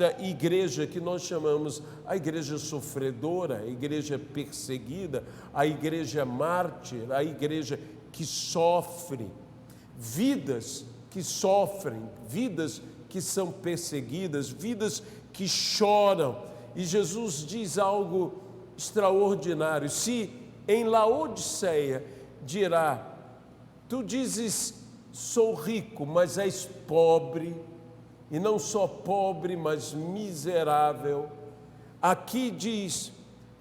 esta igreja que nós chamamos a igreja sofredora, a igreja perseguida, a igreja mártir, a igreja que sofre, vidas que sofrem, vidas que são perseguidas, vidas que choram. E Jesus diz algo extraordinário. Se em Laodiceia dirá: tu dizes, sou rico, mas és pobre, e não só pobre, mas miserável. Aqui diz: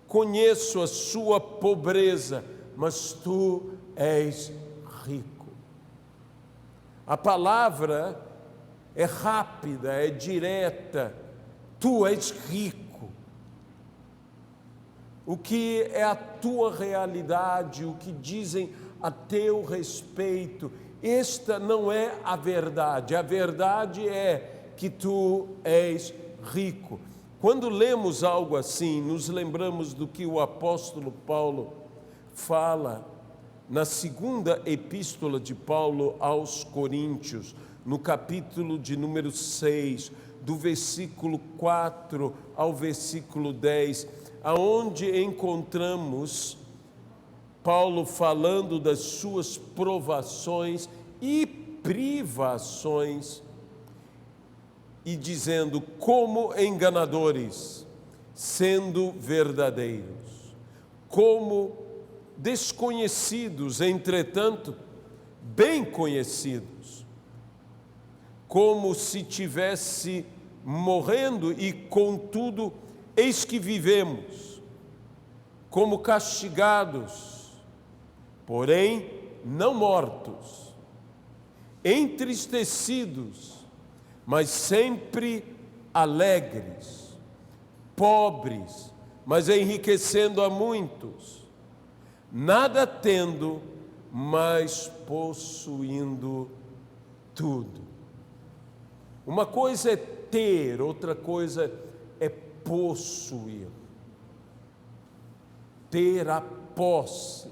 conheço a sua pobreza, mas tu és rico. A palavra é rápida, é direta. Tu és rico. O que é a tua realidade, o que dizem a teu respeito, esta não é a verdade. A verdade é que tu és rico. Quando lemos algo assim, nos lembramos do que o apóstolo Paulo fala na segunda epístola de Paulo aos Coríntios, no capítulo de número 6, do versículo 4 ao versículo 10, aonde encontramos Paulo falando das suas provações e privações e dizendo: como enganadores, sendo verdadeiros, como desconhecidos, entretanto, bem conhecidos, como se tivesse morrendo e, contudo, eis que vivemos, como castigados, porém não mortos, entristecidos, mas sempre alegres, pobres, mas enriquecendo a muitos, nada tendo, mas possuindo tudo. Uma coisa é ter, outra coisa é possuir. Ter a posse.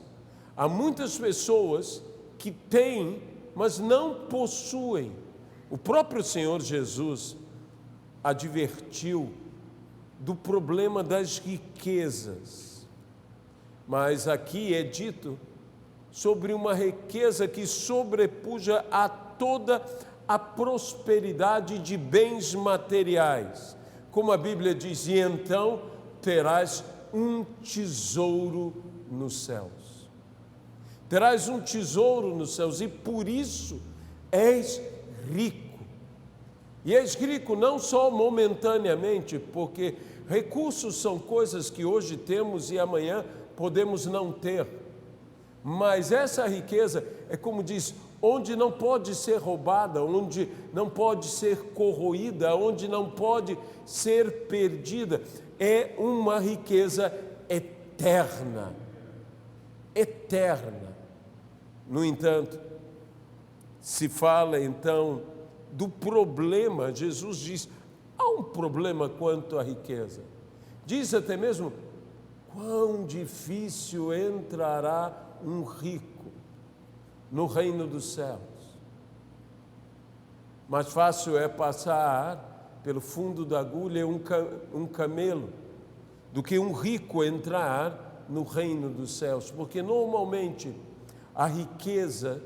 Há muitas pessoas que têm, mas não possuem. O próprio Senhor Jesus advertiu do problema das riquezas. Mas aqui é dito sobre uma riqueza que sobrepuja a toda a prosperidade de bens materiais. Como a Bíblia diz: e então terás um tesouro nos céus. Terás um tesouro nos céus e por isso és rico. E és rico não só momentaneamente, porque recursos são coisas que hoje temos e amanhã podemos não ter. Mas essa riqueza é, como diz, onde não pode ser roubada, onde não pode ser corroída, onde não pode ser perdida. É uma riqueza eterna. Eterna. No entanto, se fala então do problema. Jesus diz: há um problema quanto à riqueza. Diz até mesmo: quão difícil entrará um rico no reino dos céus. Mais fácil é passar pelo fundo da agulha um camelo do que um rico entrar no reino dos céus, porque normalmente a riqueza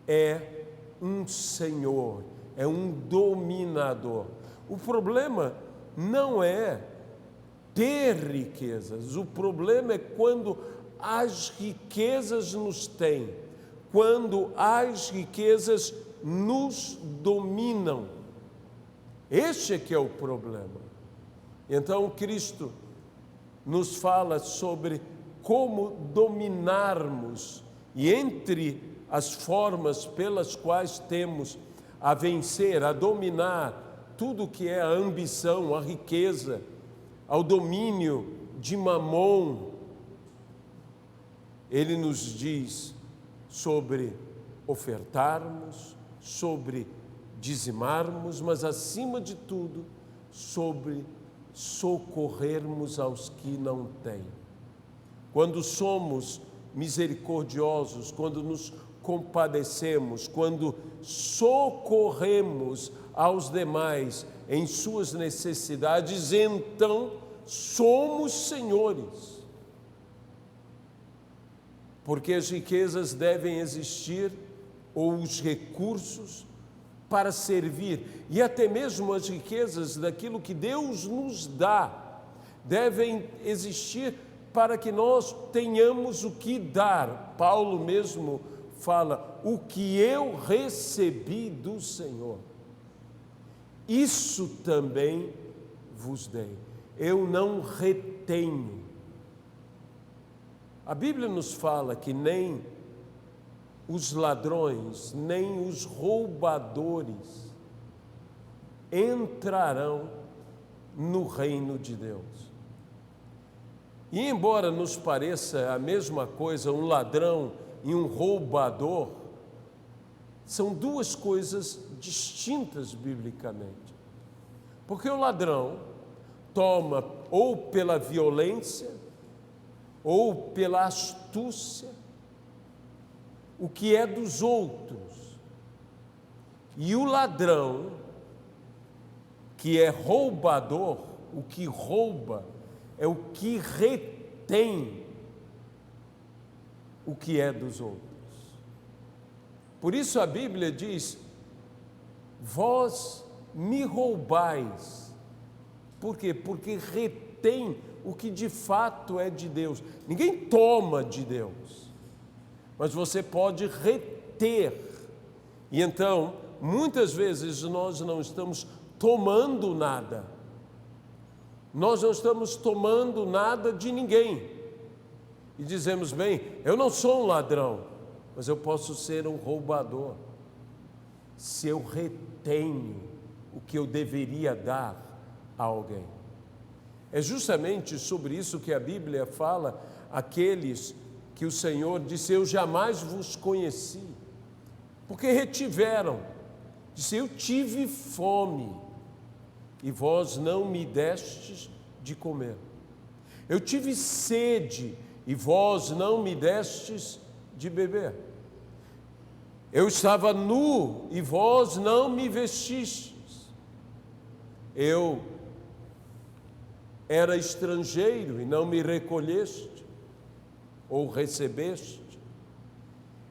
é um senhor, é um dominador. O problema não é ter riquezas, o problema é quando as riquezas nos têm, quando as riquezas nos dominam. Este é que é o problema. Então Cristo nos fala sobre como dominarmos, e entre as formas pelas quais temos a vencer, a dominar tudo que é a ambição, a riqueza, ao domínio de Mamon, ele nos diz sobre ofertarmos, sobre dizimarmos, mas acima de tudo, sobre socorrermos aos que não têm. Quando somos misericordiosos, quando nos compadecemos, quando socorremos aos demais em suas necessidades, então somos senhores. Porque as riquezas devem existir, ou os recursos, para servir, e até mesmo as riquezas daquilo que Deus nos dá, devem existir para que nós tenhamos o que dar. Paulo mesmo fala: o que eu recebi do Senhor, isso também vos dei. Eu não retenho. A Bíblia nos fala que nem os ladrões, nem os roubadores entrarão no reino de Deus. E embora nos pareça a mesma coisa, um ladrão e um roubador, são duas coisas distintas biblicamente. Porque o ladrão toma ou pela violência ou pela astúcia o que é dos outros. E o ladrão, que é roubador, o que rouba é o que retém o que é dos outros. Por isso a Bíblia diz: vós me roubais. Por quê? Porque retém o que de fato é de Deus. Ninguém toma de Deus, mas você pode reter. E então, muitas vezes nós não estamos tomando nada. Nós não estamos tomando nada de ninguém. E dizemos: bem, eu não sou um ladrão, mas eu posso ser um roubador, se eu retenho o que eu deveria dar a alguém. É justamente sobre isso que a Bíblia fala aqueles que o Senhor disse: eu jamais vos conheci, porque retiveram. Disse: eu tive fome e vós não me destes de comer. Eu tive sede e vós não me destes de beber. Eu estava nu e vós não me vestistes. Eu era estrangeiro e não me recolheste ou recebeste.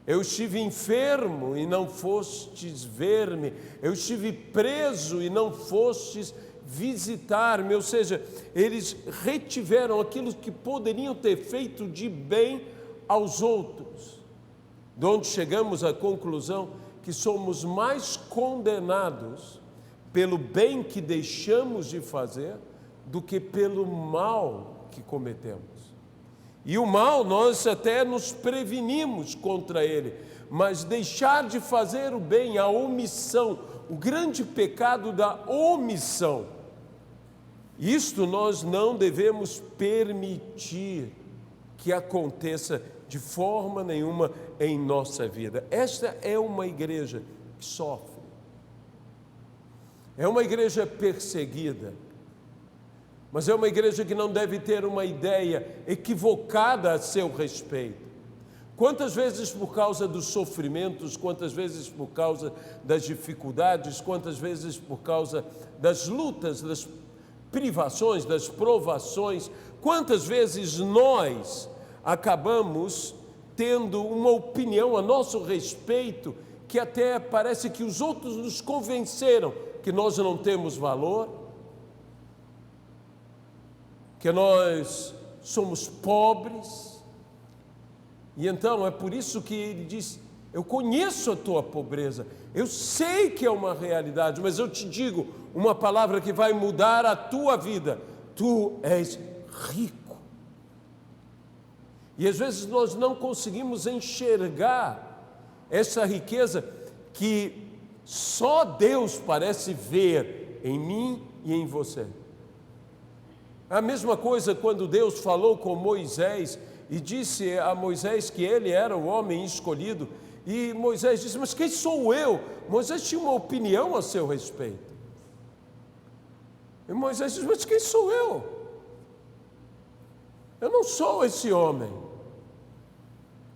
Eu estive enfermo e não fostes ver-me. Eu estive preso e não fostes visitar-me. Ou seja, eles retiveram aquilo que poderiam ter feito de bem aos outros. De onde chegamos à conclusão que somos mais condenados pelo bem que deixamos de fazer do que pelo mal que cometemos. E o mal, nós até nos prevenimos contra ele, mas deixar de fazer o bem, a omissão, o grande pecado da omissão, isto nós não devemos permitir que aconteça de forma nenhuma em nossa vida. Esta é uma igreja que sofre, é uma igreja perseguida, mas é uma igreja que não deve ter uma ideia equivocada a seu respeito. Quantas vezes por causa dos sofrimentos, quantas vezes por causa das dificuldades, quantas vezes por causa das lutas, das privações, das provações, quantas vezes nós acabamos tendo uma opinião a nosso respeito que até parece que os outros nos convenceram que nós não temos valor, que nós somos pobres. E então é por isso que ele diz: eu conheço a tua pobreza, eu sei que é uma realidade, mas eu te digo uma palavra que vai mudar a tua vida: tu és rico. E às vezes nós não conseguimos enxergar essa riqueza que só Deus parece ver em mim e em você. A mesma coisa quando Deus falou com Moisés e disse a Moisés que ele era o homem escolhido, e Moisés disse: mas quem sou eu? Moisés tinha uma opinião a seu respeito. E Moisés disse: mas quem sou eu? Eu não sou esse homem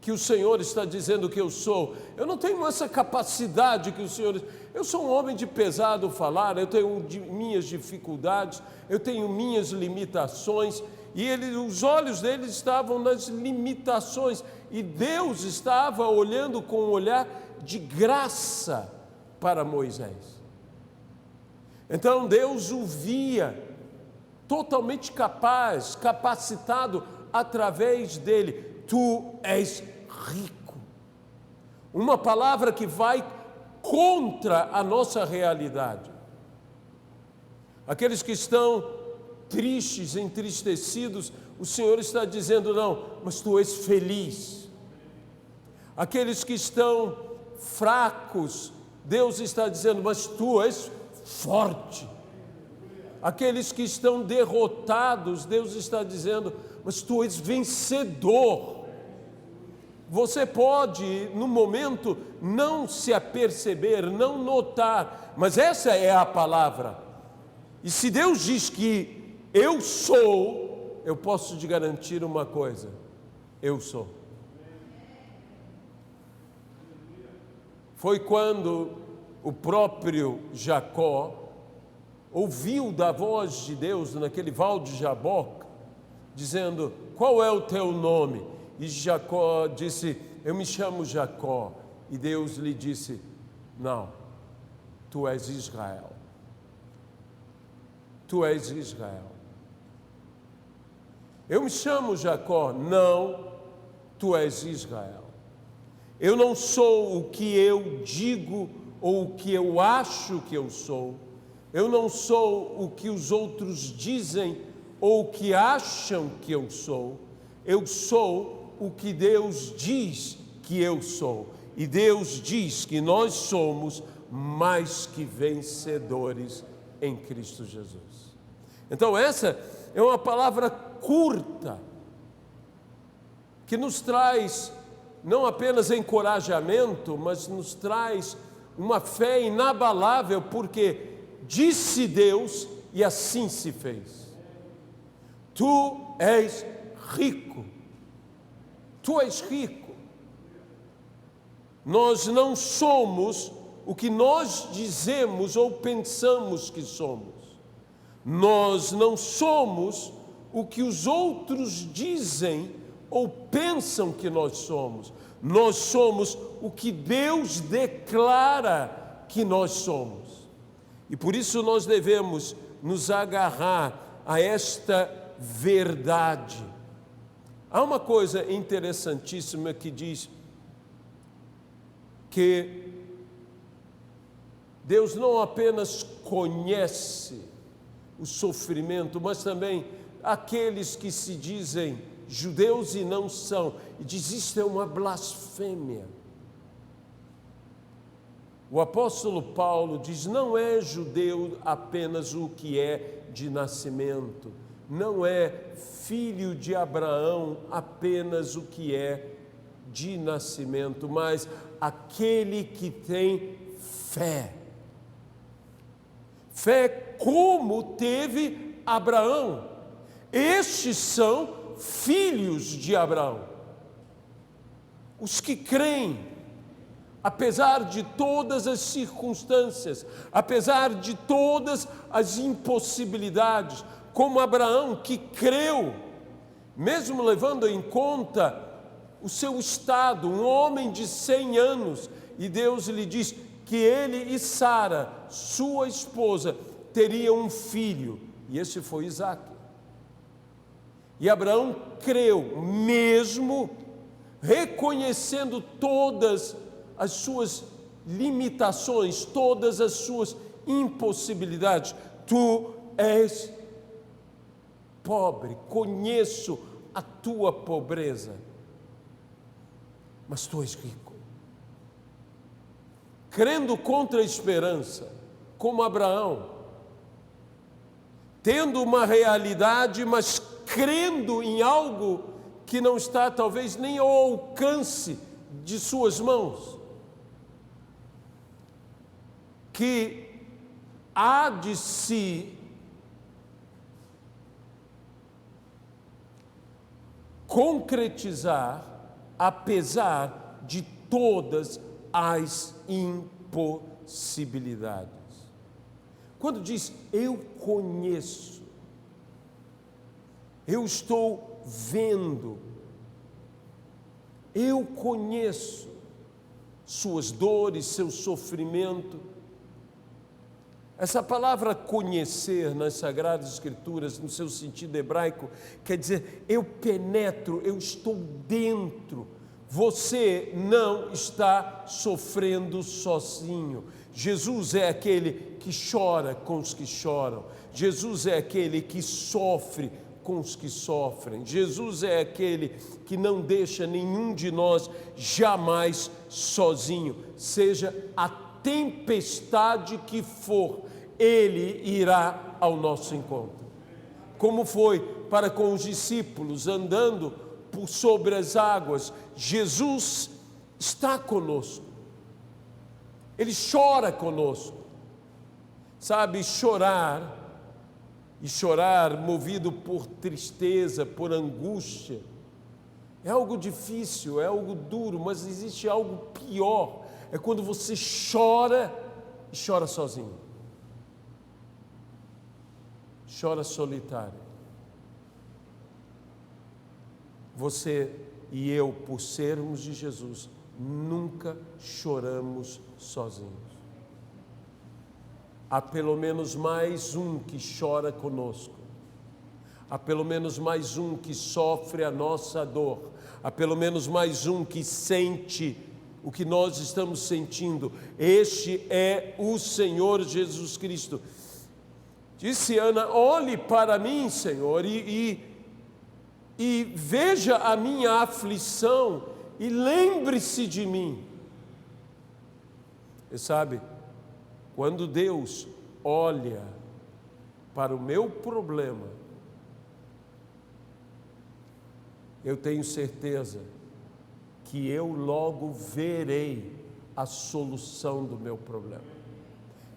que o Senhor está dizendo que eu sou. Eu não tenho essa capacidade que o Senhor... Eu sou um homem de pesado falar, eu tenho minhas dificuldades, eu tenho minhas limitações, e os olhos dele estavam nas limitações, e Deus estava olhando com um olhar de graça para Moisés. Então Deus o via totalmente capaz, capacitado através dele. Tu és rico. Uma palavra que vai contra a nossa realidade. Aqueles que estão tristes, entristecidos, o Senhor está dizendo: não, mas tu és feliz. Aqueles que estão fracos, Deus está dizendo: mas tu és forte. Aqueles que estão derrotados, Deus está dizendo: mas tu és vencedor. Você pode, no momento, não se aperceber, não notar, mas essa é a palavra. E se Deus diz que eu sou, eu posso te garantir uma coisa: eu sou. Foi quando o próprio Jacó ouviu da voz de Deus naquele val de Jaboque, dizendo: qual é o teu nome? E Jacó disse: eu me chamo Jacó. E Deus lhe disse: não, tu és Israel. Tu és Israel. Eu me chamo Jacó. Não, tu és Israel. Eu não sou o que eu digo ou o que eu acho que eu sou. Eu não sou o que os outros dizem ou o que acham que eu sou. Eu sou o que Deus diz que eu sou. E Deus diz que nós somos mais que vencedores em Cristo Jesus. Então essa é uma palavra curta, que nos traz não apenas encorajamento, mas nos traz uma fé inabalável, porque disse Deus e assim se fez. Tu és rico. Tu és rico. Nós não somos o que nós dizemos ou pensamos que somos. Nós não somos o que os outros dizem ou pensam que nós somos. Nós somos o que Deus declara que nós somos. E por isso nós devemos nos agarrar a esta verdade. Há uma coisa interessantíssima que diz que Deus não apenas conhece o sofrimento, mas também aqueles que se dizem judeus e não são, e diz: isto é uma blasfêmia. O apóstolo Paulo diz: não é judeu apenas o que é de nascimento, não é filho de Abraão apenas o que é de nascimento, mas aquele que tem fé. Fé como teve Abraão. Estes são filhos de Abraão. Os que creem, apesar de todas as circunstâncias, apesar de todas as impossibilidades, como Abraão, que creu, mesmo levando em conta o seu estado, um homem de 100 anos, e Deus lhe diz que ele e Sara, sua esposa, teriam um filho, e esse foi Isaque. E Abraão creu, mesmo reconhecendo todas as suas limitações, todas as suas impossibilidades. Tu és pobre, conheço a tua pobreza, mas tu és rico. Crendo contra a esperança, como Abraão, tendo uma realidade, mas crendo em algo que não está talvez nem ao alcance de suas mãos, que há de se concretizar apesar de todas as impossibilidades. possibilidades. Quando diz eu conheço, eu estou vendo, eu conheço suas dores, seu sofrimento. Essa palavra conhecer nas Sagradas Escrituras, no seu sentido hebraico, quer dizer, eu penetro, eu estou dentro. Você não está sofrendo sozinho. Jesus é aquele que chora com os que choram. Jesus é aquele que sofre com os que sofrem. Jesus é aquele que não deixa nenhum de nós jamais sozinho. Seja a tempestade que for, Ele irá ao nosso encontro. Como foi para com os discípulos andando por sobre as águas, Jesus está conosco. Ele chora conosco. Sabe, chorar, e chorar movido por tristeza, por angústia, é algo difícil, é algo duro, mas existe algo pior. É quando você chora e chora sozinho. Chora solitário. Você e eu, por sermos de Jesus, nunca choramos sozinhos. Há pelo menos mais um que chora conosco. Há pelo menos mais um que sofre a nossa dor. Há pelo menos mais um que sente o que nós estamos sentindo. Este é o Senhor Jesus Cristo. Disse Ana: olhe para mim, Senhor, e veja a minha aflição e lembre-se de mim. E sabe, quando Deus olha para o meu problema, eu tenho certeza que eu logo verei a solução do meu problema.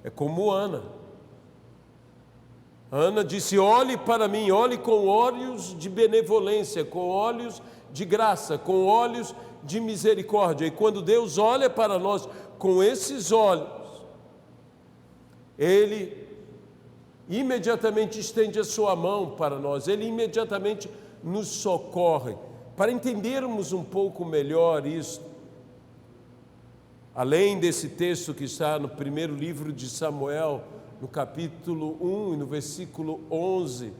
É como Ana. Ana disse: olhe para mim, olhe com olhos de benevolência, com olhos de graça, com olhos de misericórdia. E quando Deus olha para nós com esses olhos, Ele imediatamente estende a sua mão para nós, Ele imediatamente nos socorre. Para entendermos um pouco melhor isso, além desse texto que está no primeiro livro de Samuel, no capítulo 1 e no versículo 11,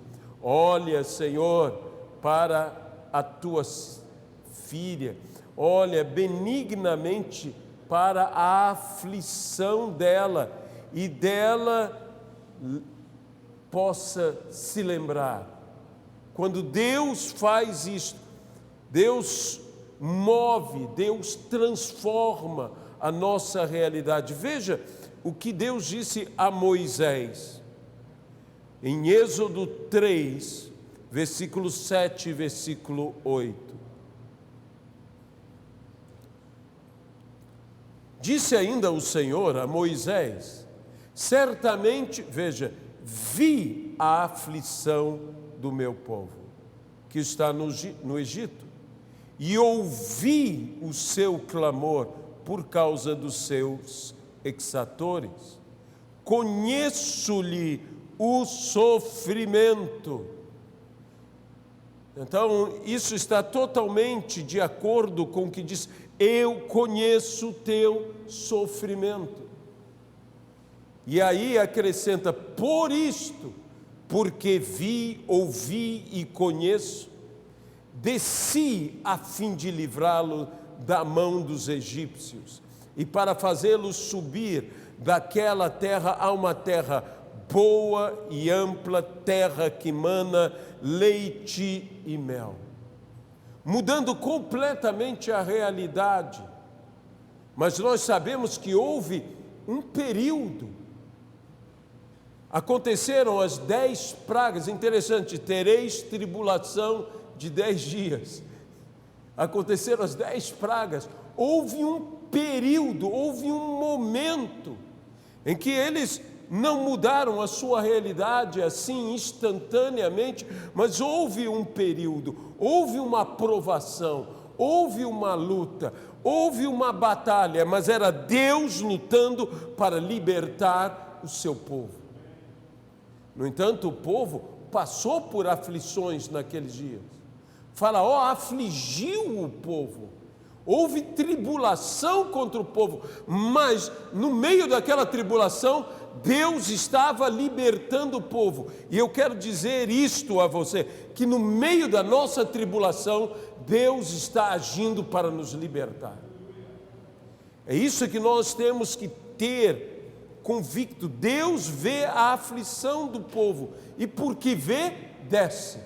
olha, Senhor, para a tua filha, olha benignamente para a aflição dela, e dela possa se lembrar. Quando Deus faz isto, Deus move, Deus transforma a nossa realidade. Veja o que Deus disse a Moisés, em Êxodo 3, versículo 7 e versículo 8. Disse ainda o Senhor a Moisés: certamente, veja, vi a aflição do meu povo, que está no Egito, e ouvi o seu clamor por causa dos seus exatores. Conheço-lhe o sofrimento. Então, isso está totalmente de acordo com o que diz: eu conheço o teu sofrimento. E aí acrescenta: por isto, porque vi, ouvi e conheço, desci a fim de livrá-lo da mão dos egípcios e para fazê-lo subir daquela terra a uma terra boa e ampla, terra que mana leite e mel. Mudando completamente a realidade. Mas nós sabemos que houve um período. Aconteceram as 10 pragas. Interessante, tereis tribulação de 10 dias. Aconteceram as 10 pragas. Houve um período, houve um momento em que eles não mudaram a sua realidade assim instantaneamente, mas houve um período, houve uma provação, houve uma luta, houve uma batalha, mas era Deus lutando para libertar o seu povo. No entanto, o povo passou por aflições naqueles dias. Faraó afligiu o povo. Houve tribulação contra o povo, mas no meio daquela tribulação, Deus estava libertando o povo. E eu quero dizer isto a você, que no meio da nossa tribulação, Deus está agindo para nos libertar. É isso que nós temos que ter convicto. Deus vê a aflição do povo e porque vê, desce.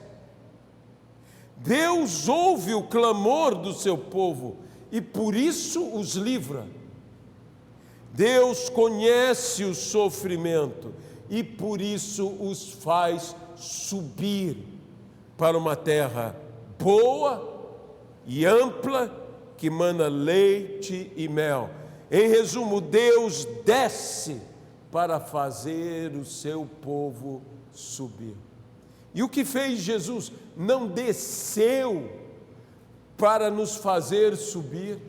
Deus ouve o clamor do seu povo e por isso os livra. Deus conhece o sofrimento e por isso os faz subir para uma terra boa e ampla que mana leite e mel. Em resumo, Deus desce para fazer o seu povo subir. E o que fez Jesus? Não desceu para nos fazer subir.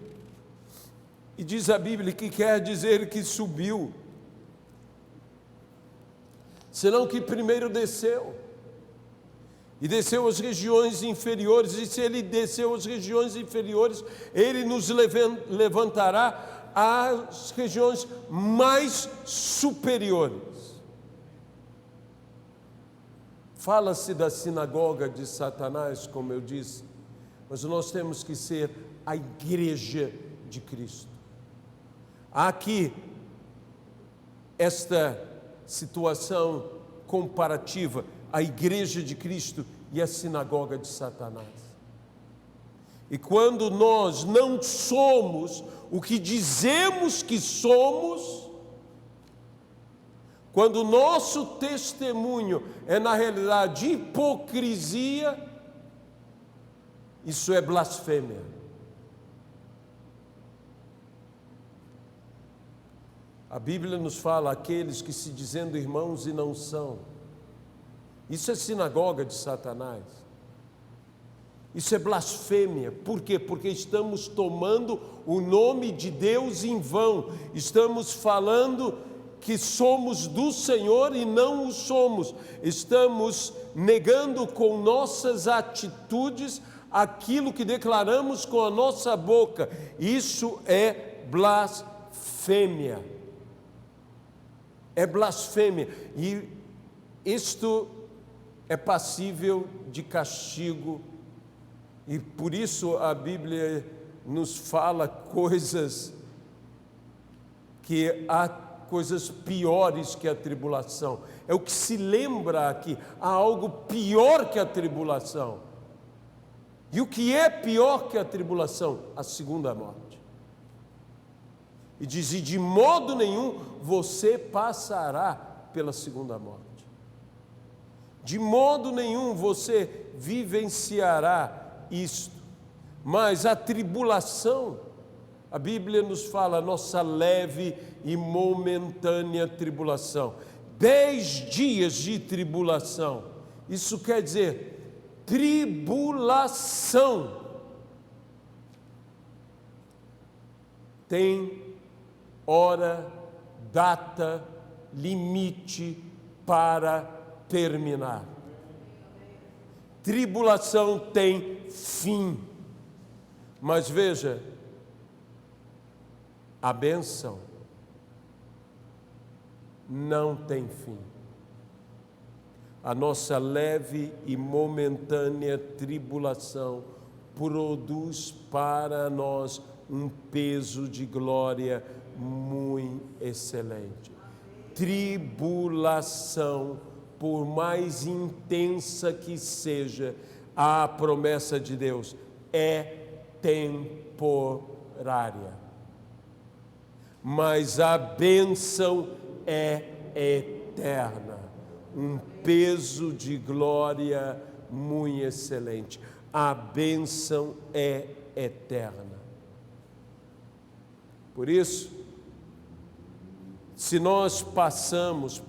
E diz a Bíblia que quer dizer que subiu, senão que primeiro desceu. E desceu às regiões inferiores, e se ele desceu às regiões inferiores, ele nos levantará às regiões mais superiores. Fala-se da sinagoga de Satanás, como eu disse, mas nós temos que ser a igreja de Cristo. Há aqui esta situação comparativa, a igreja de Cristo e a sinagoga de Satanás. E quando nós não somos o que dizemos que somos, quando o nosso testemunho é na realidade hipocrisia, isso é blasfêmia. A Bíblia nos fala aqueles que se dizendo irmãos e não são. Isso é sinagoga de Satanás. Isso é blasfêmia. Por quê? Porque estamos tomando o nome de Deus em vão. Estamos falando que somos do Senhor e não o somos. Estamos negando com nossas atitudes aquilo que declaramos com a nossa boca. Isso é blasfêmia. É blasfêmia. E isto é passível de castigo, e por isso a Bíblia nos fala coisas que há coisas piores que a tribulação. É o que se lembra aqui, há algo pior que a tribulação. E o que é pior que a tribulação? A segunda morte. E diz, e de modo nenhum você passará pela segunda morte. De modo nenhum você vivenciará isto. Mas a tribulação, a Bíblia nos fala, nossa leve e momentânea tribulação. 10 dias de tribulação. Isso quer dizer tribulação. Tem hora, data, limite para terminar. Tribulação tem fim. Mas veja, a bênção não tem fim. A nossa leve e momentânea tribulação produz para nós um peso de glória muito excelente. Tribulação, por mais intensa que seja, a promessa de Deus é temporária, mas a bênção é eterna, um peso de glória muito excelente. A bênção é eterna. Por isso, se nós passamos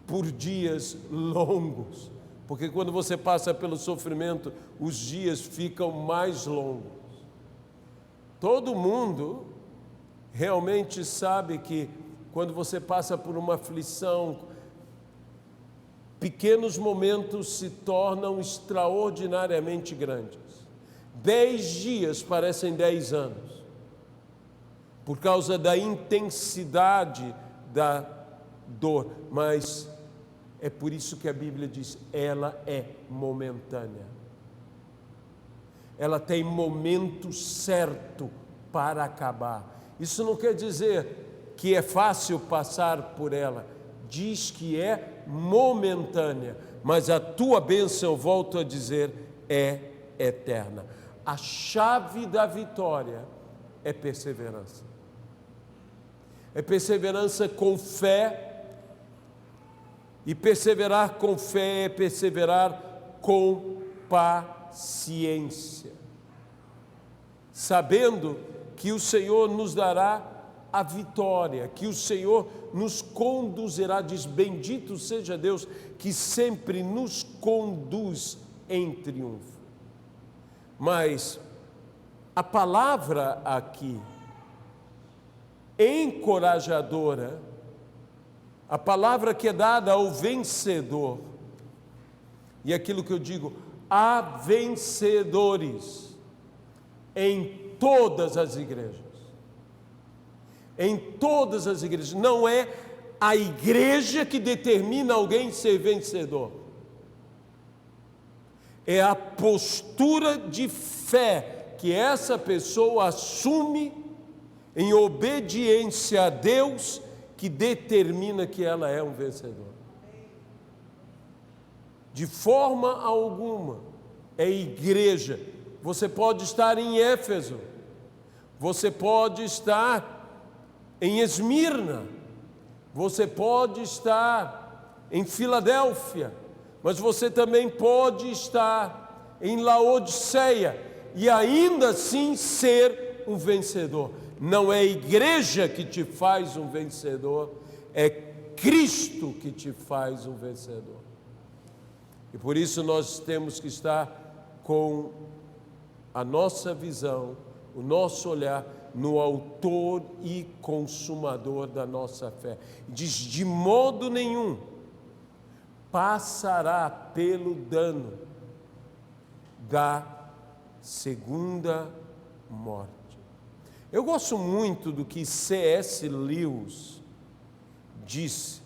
por dias longos, porque quando você passa pelo sofrimento, os dias ficam mais longos. Todo mundo realmente sabe que quando você passa por uma aflição, pequenos momentos se tornam extraordinariamente grandes. 10 dias parecem 10 anos, por causa da intensidade da dor, mas é por isso que a Bíblia diz, ela é momentânea. Ela tem momento certo para acabar. Isso não quer dizer que é fácil passar por ela, diz que é momentânea, mas a tua bênção, eu volto a dizer, é eterna. A chave da vitória é perseverança. É perseverança com fé, e perseverar com fé é perseverar com paciência, sabendo que o Senhor nos dará a vitória, que o Senhor nos conduzirá, diz, bendito seja Deus, que sempre nos conduz em triunfo. Mas a palavra aqui, encorajadora, a palavra que é dada ao vencedor, e aquilo que eu digo, há vencedores em todas as igrejas. Em todas as igrejas. Não é a igreja que determina alguém ser vencedor. É a postura de fé que essa pessoa assume em obediência a Deus, que determina que ela é um vencedor. De forma alguma é igreja. Você pode estar em Éfeso, você pode estar em Esmirna, você pode estar em Filadélfia, mas você também pode estar em Laodiceia e ainda assim ser um vencedor. Não é a igreja que te faz um vencedor, é Cristo que te faz um vencedor. E por isso nós temos que estar com a nossa visão, o nosso olhar no autor e consumador da nossa fé. Diz, de modo nenhum passará pelo dano da segunda morte. Eu gosto muito do que C.S. Lewis disse.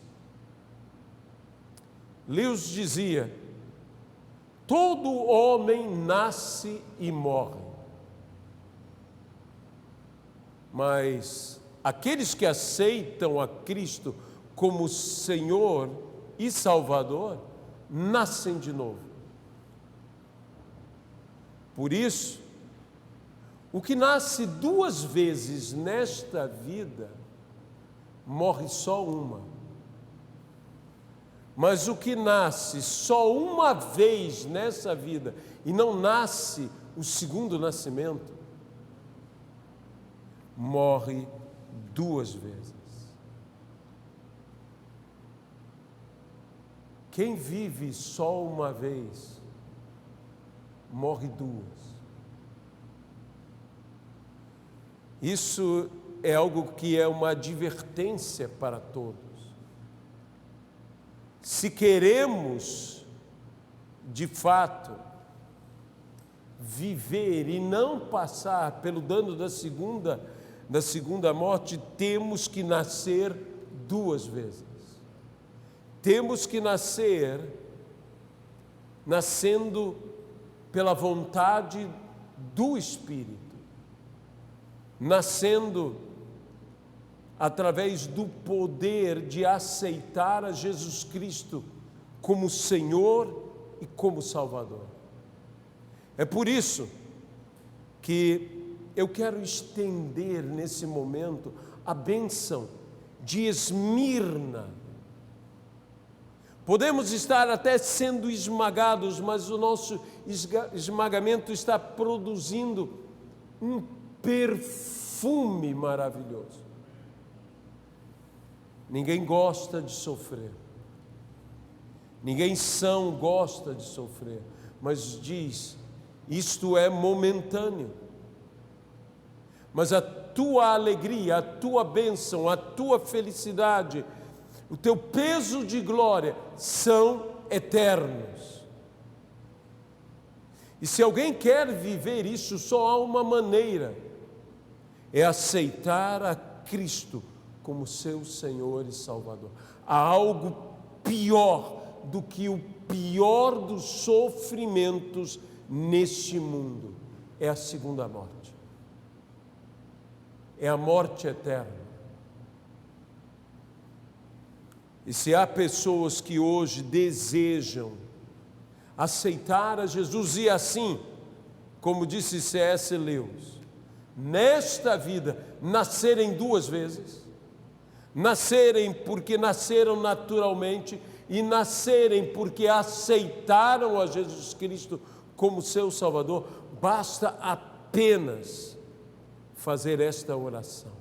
Lewis dizia, todo homem nasce e morre, mas aqueles que aceitam a Cristo como Senhor e Salvador, nascem de novo. Por isso, o que nasce 2 vezes nesta vida, morre só uma. Mas o que nasce só uma vez nessa vida, e não nasce o segundo nascimento, morre 2 vezes. Quem vive só uma vez, morre 2. Isso é algo que é uma advertência para todos. Se queremos, de fato, viver e não passar pelo dano da segunda morte, temos que nascer 2 vezes. Temos que nascer, nascendo pela vontade do Espírito, nascendo através do poder de aceitar a Jesus Cristo como Senhor e como Salvador. É por isso que eu quero estender nesse momento a bênção de Esmirna. Podemos estar até sendo esmagados, mas o nosso esmagamento está produzindo um perfume maravilhoso. Ninguém gosta de sofrer. Ninguém são gosta de sofrer. Mas diz, isto é momentâneo. mas a tua alegria, a tua bênção, a tua felicidade, o teu peso de glória são eternos. E se alguém quer viver isso, só há uma maneira: é aceitar a Cristo como seu Senhor e Salvador. Há algo pior do que o pior dos sofrimentos neste mundo: é a segunda morte, é a morte eterna. E se há pessoas que hoje desejam aceitar a Jesus e assim, como disse C.S. Lewis, nesta vida, nascerem duas vezes, nascerem porque nasceram naturalmente e nascerem porque aceitaram a Jesus Cristo como seu Salvador, basta apenas fazer esta oração: